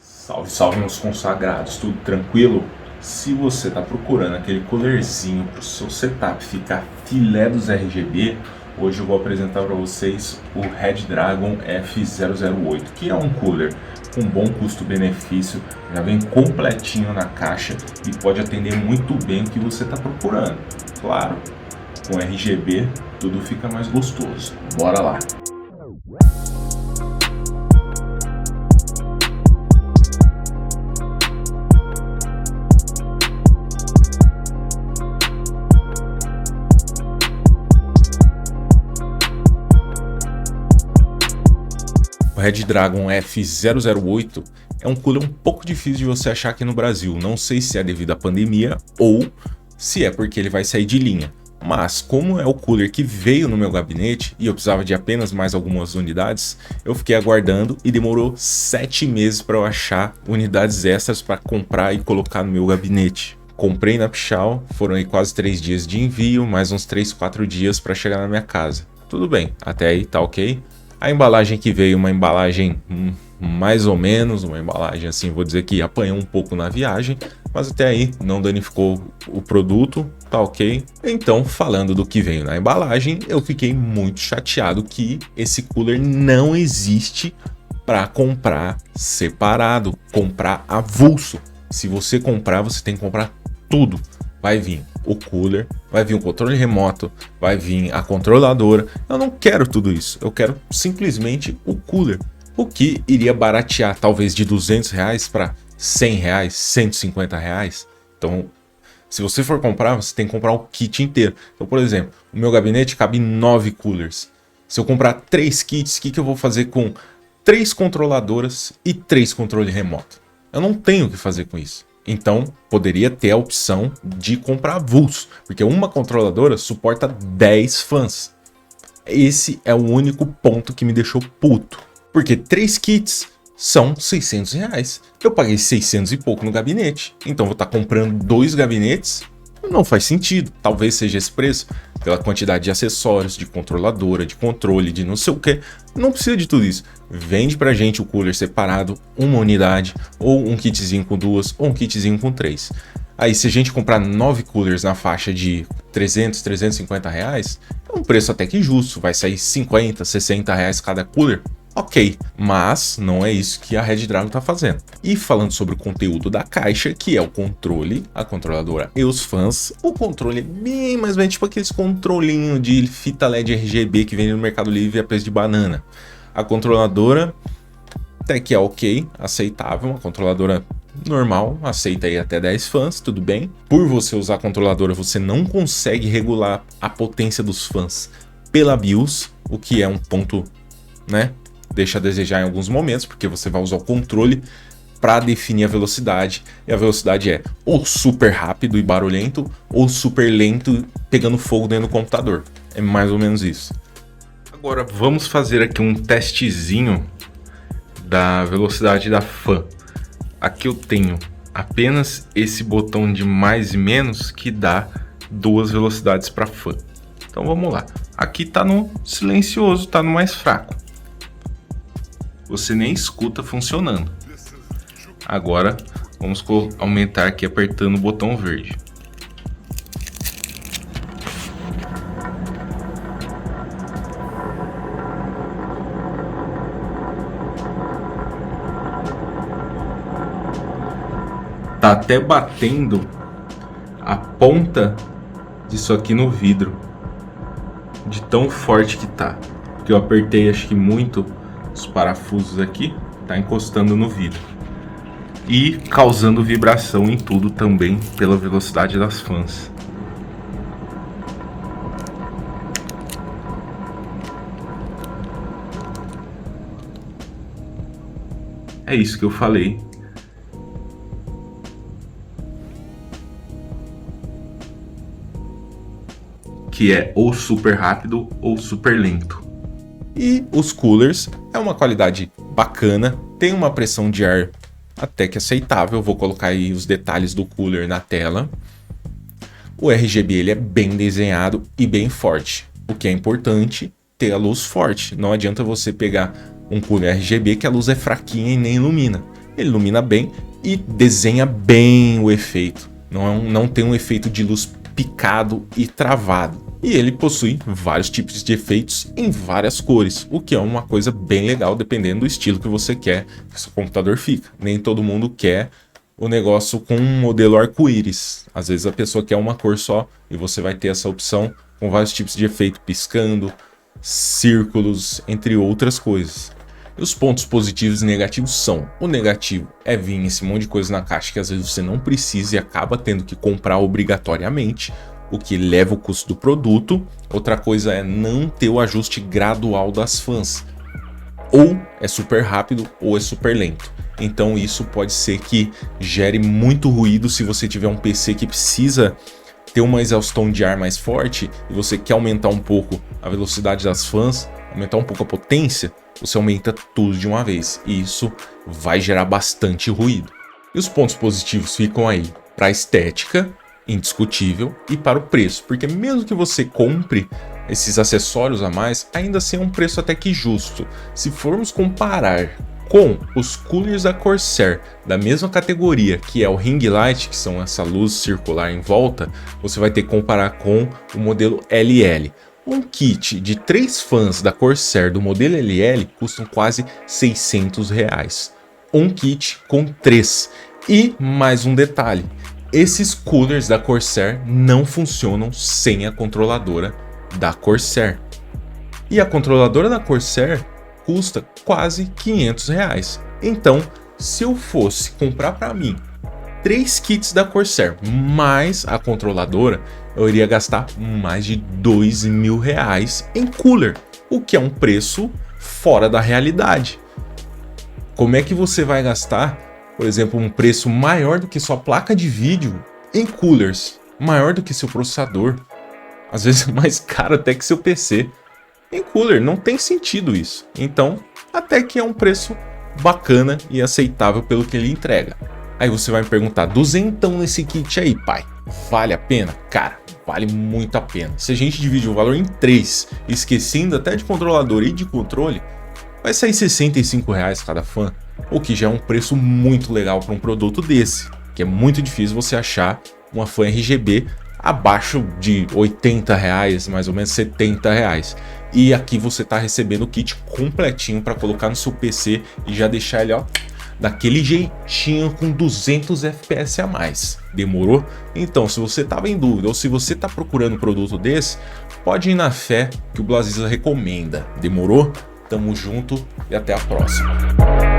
Salve, salve meus consagrados, tudo tranquilo? Se você está procurando aquele coolerzinho para o seu setup ficar filé dos RGB, hoje eu vou apresentar para vocês o Red Dragon F008, que é um cooler com bom custo-benefício, já vem completinho na caixa e pode atender muito bem o que você está procurando. Claro, com RGB tudo fica mais gostoso. Bora lá! O Red Dragon F008 é um cooler um pouco difícil de você achar aqui no Brasil. Não sei se é devido à pandemia ou se é porque ele vai sair de linha. Mas como é o cooler que veio no meu gabinete e eu precisava de apenas mais algumas unidades, eu fiquei aguardando e demorou 7 meses para eu achar unidades extras para comprar e colocar no meu gabinete. Comprei na Pichau, foram aí quase 3 dias de envio, mais uns 3, 4 dias para chegar na minha casa. Tudo bem, até aí tá ok. A embalagem que veio, uma embalagem mais ou menos, uma embalagem assim, vou dizer que apanhou um pouco na viagem, mas até aí não danificou o produto, tá ok? Então, falando do que veio na embalagem, eu fiquei muito chateado que esse cooler não existe para comprar separado, comprar avulso. Se você comprar, você tem que comprar tudo. Vai vir o cooler, vai vir o controle remoto, vai vir a controladora. Eu não quero tudo isso, eu quero simplesmente o cooler. O que iria baratear talvez de R$200 para R$100, R$150. Então, se você for comprar, você tem que comprar o kit inteiro. Então, por exemplo, o meu gabinete cabe 9 coolers. Se eu comprar 3 kits, o que eu vou fazer com 3 controladoras e 3 controles remoto? Eu não tenho o que fazer com isso. Então, poderia ter a opção de comprar avulso, porque uma controladora suporta 10 fãs. Esse é o único ponto que me deixou puto. Porque 3 kits são R$600. Eu paguei 600 e pouco no gabinete. Então, vou estar comprando 2 gabinetes? Não faz sentido. Talvez seja esse preço, pela quantidade de acessórios, de controladora, de controle, de não sei o que. Não precisa de tudo isso. Vende pra gente o cooler separado, uma unidade, ou um kitzinho com 2, ou um kitzinho com 3. Aí, se a gente comprar 9 coolers na faixa de R$300, R$350, é um preço até que justo. Vai sair R$50, R$60 cada cooler. Ok, mas não é isso que a Red Dragon está fazendo. E falando sobre o conteúdo da caixa, que é o controle, a controladora e os fãs, o controle é bem mais ou menos tipo aqueles controlinho de fita LED RGB que vende no Mercado Livre a preço de banana. A controladora até que é ok, aceitável, uma controladora normal, aceita aí até 10 fãs, tudo bem. Por você usar a controladora, você não consegue regular a potência dos fãs pela BIOS, o que é um ponto, né? Deixa a desejar em alguns momentos, porque você vai usar o controle para definir a velocidade, e a velocidade é ou super rápido e barulhento, ou super lento pegando fogo dentro do computador. É mais ou menos isso. Agora vamos fazer aqui um testezinho da velocidade da fã. Aqui eu tenho apenas esse botão de mais e menos que dá 2 velocidades para fã. Então vamos lá. Aqui está no silencioso, está no mais fraco. Você nem escuta funcionando. Agora vamos aumentar aqui apertando o botão verde. Tá até batendo a ponta disso aqui no vidro, de tão forte que tá. Porque eu apertei acho que muito os parafusos aqui, tá encostando no vidro e causando vibração em tudo também pela velocidade das fãs. É isso que eu falei. Que é ou super rápido ou super lento. E os coolers é uma qualidade bacana, tem uma pressão de ar até que aceitável. Vou colocar aí os detalhes do cooler na tela. O RGB ele é bem desenhado e bem forte, o que é importante ter a luz forte. Não adianta você pegar um cooler RGB que a luz é fraquinha e nem ilumina. ele ilumina bem e desenha bem o efeito. Não tem um efeito de luz picado e travado. E ele possui vários tipos de efeitos em várias cores, o que é uma coisa bem legal dependendo do estilo que você quer que seu computador fica. Nem todo mundo quer o negócio com um modelo arco-íris. Às vezes a pessoa quer uma cor só e você vai ter essa opção com vários tipos de efeito piscando, círculos, entre outras coisas. E os pontos positivos e negativos são: o negativo é vir esse monte de coisa na caixa que às vezes você não precisa e acaba tendo que comprar obrigatoriamente, o que leva o custo do produto. Outra coisa é não ter o ajuste gradual das fãs. Ou é super rápido ou é super lento. Então isso pode ser que gere muito ruído se você tiver um PC que precisa ter uma exaustão de ar mais forte e você quer aumentar um pouco a velocidade das fãs, aumentar um pouco a potência, você aumenta tudo de uma vez. E isso vai gerar bastante ruído. E os pontos positivos ficam aí para a estética, indiscutível, e para o preço, porque mesmo que você compre esses acessórios a mais, ainda assim é um preço até que justo. Se formos comparar com os coolers da Corsair da mesma categoria, que é o ring light, que são essa luz circular em volta, você vai ter que comparar com o modelo LL. Um kit de 3 fãs da Corsair do modelo LL custam quase R$600. Um kit com 3. E mais um detalhe: esses coolers da Corsair não funcionam sem a controladora da Corsair. E a controladora da Corsair custa quase R$500. Então, se eu fosse comprar para mim 3 kits da Corsair mais a controladora, eu iria gastar mais de R$2.000 em cooler, o que é um preço fora da realidade. Como é que você vai gastar, por exemplo, um preço maior do que sua placa de vídeo em coolers, maior do que seu processador, às vezes mais caro até que seu PC em cooler? Não tem sentido isso. Então, até que é um preço bacana e aceitável pelo que ele entrega. Aí você vai me perguntar: duzentão nesse kit aí, pai, vale a pena? Cara, vale muito a pena. Se a gente divide o valor em 3, esquecendo até de controlador e de controle, vai sair R$65 cada fã, o que já é um preço muito legal para um produto desse, que é muito difícil você achar uma fã RGB abaixo de R$80, mais ou menos R$70. E aqui você está recebendo o kit completinho para colocar no seu PC e já deixar ele, ó, daquele jeitinho com 200 FPS a mais. Demorou? Então, se você estava em dúvida ou se você está procurando um produto desse, pode ir na fé que o Blazisa recomenda. Demorou? Tamo junto e até a próxima.